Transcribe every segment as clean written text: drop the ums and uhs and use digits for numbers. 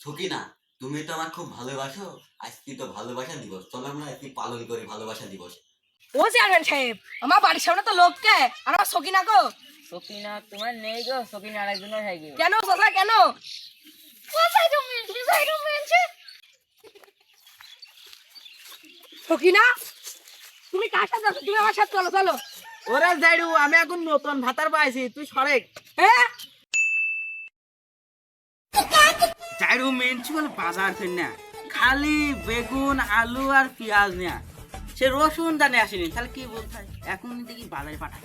সকিনা, তুমি তো আমার খুব ভালোবাসো। আজকে তো ভালোবাসা দিবস, চলো আমরা আজকে পালন করি ভালোবাসা দিবস। ও চেয়ারম্যান সাহেব, আমার বাড়ির সামনে তো লোককে আর আমার সকিনা গো। সকিনা তোমার নেই গো, সকিনা আরেকজনের হয় গে। কেন চাচা কেন? সকিনা, তুমি কার সাথে আছো? তুমি আমার সাথে চলো চলো। ওরে যাইরু, আমি এখন নতুন ভাতার পাইছি, তুই সরেক। হ্যাঁ যাইরু মিউনিসিপাল বাজার ফের না, খালি বেগুন আলু আর পেঁয়াজ নেয়া, সে রসুন দানে আসেনি, তাহলে কি বলতে হয়? এখন দেখি বাজারে পাঠাই।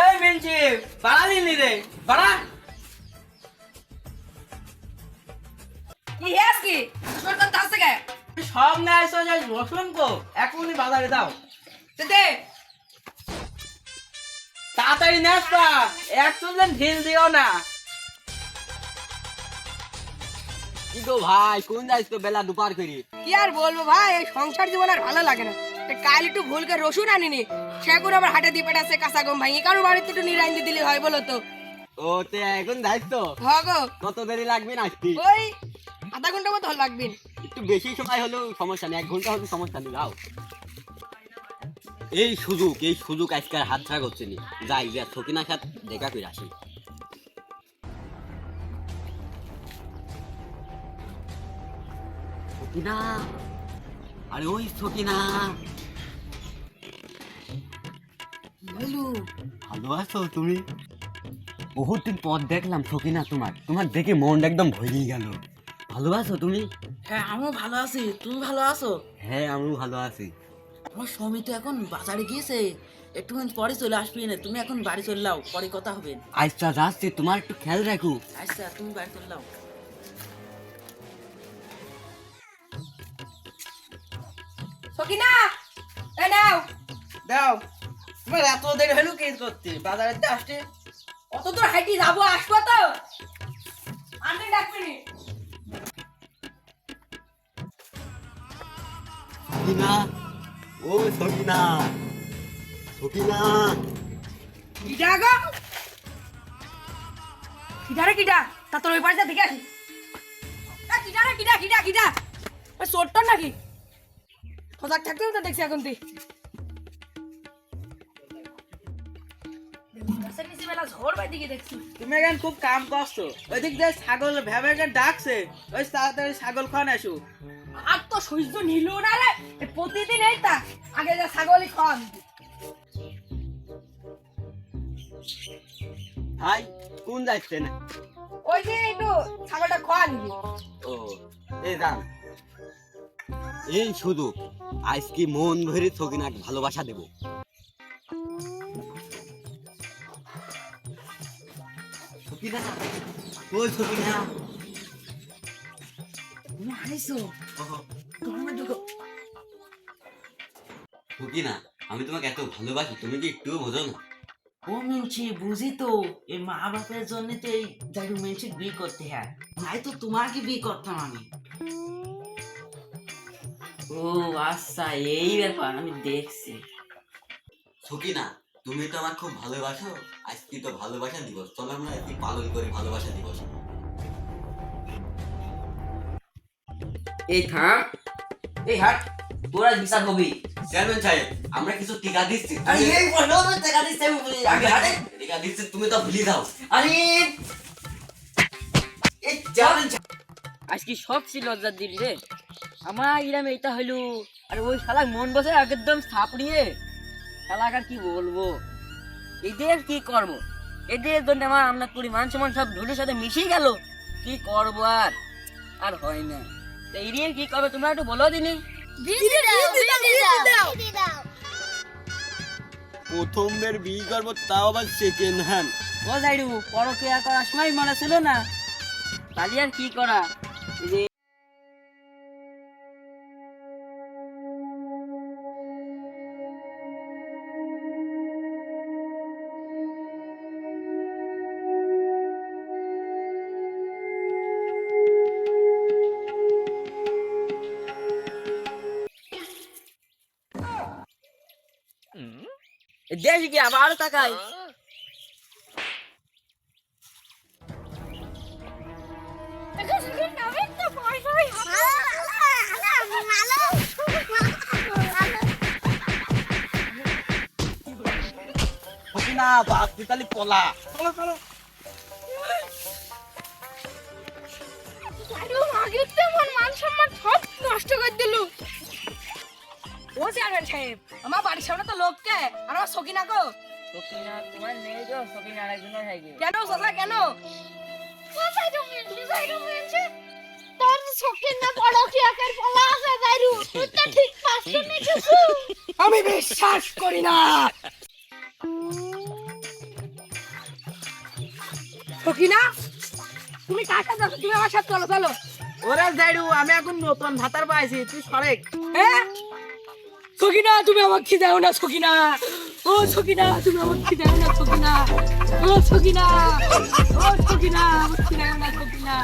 এই মিনচি, বাড়া দিলি রে, বাড়া। কি হেস কি সরকার দাস থেকে সব না এসো, যাই রসুন কো এখনই বাজারে দাও। দে। তাড়াতাড়ি নেসপা, একটুদিন ঢিল দিও না। কি গো ভাই, কোন যাইছ তো বেলা দুপার করি? কি আর বলবো ভাই, এই সংসার জীবন আর ভালো লাগে না। কাল একটু ভুলকে রসুন আনিনি, সেগুলো আবার হাটে দিয়ে পেটাছে কাঁচা গম ভাঙি। কারো বাড়িতে একটু নিরাইন দিয়ে দিলে হয় বলো তো? ও তে এখন যাইছ তো? হ্যাঁ গো, কত দেরি লাগবে না আসতে? ওই আধা ঘন্টা মতো লাগবে। একটু বেশি সময় হলেও সমস্যা নেই, 1 ঘন্টা হলেও সমস্যা নেই, যাও। এই সুযোগ আজকাল হাত ছাড়া করছে নি। যাই যা সকিনার সাথে দেখা করে আসি। সকিনা, আরে ওই সকিনা, বলু ভালো আছো তুমি? বহুত দিন পর দেখলাম সকিনা, তোমার দেখে মনটা একদম ভরে গেল। ভালো আছো তুমি? হ্যাঁ আমিও ভালো আছি, তুমি ভালো আছো? হ্যাঁ আমিও ভালো আছি। আমার স্বামী তো এখন বাজারে গিয়েছে, একটুখানি পরে চলে আসবি না, তুমি এখন বাড়ি চলে যাও, পরে কথা হবে। আচ্ছা যাচ্ছি, তোমার একটু খেয়াল রাখো। আচ্ছা তুমি বাড়ি চলে যাও। সকিনা, এই নাও। দাও, তোমার এত দেরি হলো কি করতে, বাজারে আসতে? অত দূর হাইটি যাবো, আসবো তো আনতে ডাকবি নি। সকিনা, ও সকিনা, সকিনা। কিডা গো? কিডা রে কিডা? তা তোর ওই পাশে দেখে আসি। কিডা রে কিডা কিডা কিডা? ওই চোরটার নাকি? সজাগ থাকতেও তো দেখছি এখন তুই। গাছের নিচে বেলা ঝড় বাই দিকে দেখছি। তুমি এখন খুব কাম করছো, ওইদিক দিয়ে ছাগল ভেবে ডাকছে, ওই তাড়াতাড়ি ছাগল খান আসু। আর তো সহ্য নিল না রে, এই প্রতিদিন এই তা আগে যা ছাগলই খান। ভাই কোন যাচ্ছে না? ওই যে একটু ছাগলটা খাওয়া নিবি। ও এই যান, এই শুধু আজকে মন ভরে সকিনাকে ভালোবাসা দেব। সকিনা, ও সকিনা, তুমি আইছো? সকিনা, আমি তোমাকে এত ভালোবাসি, তুমি কি একটুও বোঝো না? ও মিনছি, বুঝি তো, এই মা বাপের জন্য তো এই যাই মিনছি বিয়ে করতে হয়, নাই তো তোমাকে বিয়ে করতাম আমি। ও আচ্ছা, এই ব্যাপার, আমি দেখছি। সকিনা, তুমি তো আমার খুব ভালোবাসো। আজকে তো ভালোবাসা দিবস, চলো আমরা আজকে পালন করি ভালোবাসা দিবস। এই থাম, এই হাট, তোরা বিচার হবি। চেয়ারম্যান সাহেব, আমরা কিছু টিকা দিচ্ছি। আরে এই বলো না, টাকা দিতে আমি বলি আগে হাটে। টিকা দিচ্ছি, তুমি তো ভুলে দাও। আরে এই চ্যালেঞ্জ আজকে সবচেয়ে লজ্জার দিন রে আমার গ্রামে, এটা হইলো। আর ওই শালা মন বসে একদম ছাপড়িয়ে শালাক, আর কি বলবো, এদের কি করব, এদের জন্য আমার আমরা করি মান সম্মান সব ধুলোর সাথে মিশে গেল। কি করবো আর, আর হয় না। তো এই নিয়ে কি করবে তোমরা একটু বলো দিনি। প্রথমবার বিয়ে করবো, তাও আবার সেকেন্ড হ্যান্ড। ও যাইরু, পরকিয়া করার সময় মনে ছিল না, তাহলে আর কি করা। এই যে দেশ কি আবার তাকাই। সকিনা বাপ তুই তাহলে পলা চলো চলো ও চেয়ারম্যান সাহেব আমার বাড়ির সামনে তো লোককে আর আমার সকিনা গো সকিনা তোমার নেই গো, সকিনা আরেকজনের থাকে। কেন চাচা কেন আমি বিশ্বাস করি না সকিনা তুমি কার সাথে আছো? তুমি আমার সাথে চলো চলো ওরে যাইরু আমি এখন নতুন ভাতার পাইছি তুই সরেক হ্যাঁ সকিনা তুমি আমাকে খিদাও না সকিনা ও সকিনা তুমি আমাকে খিদাও না সকিনা ও সকিনা ও সকিনা আমাকে খিদাও না সকিনা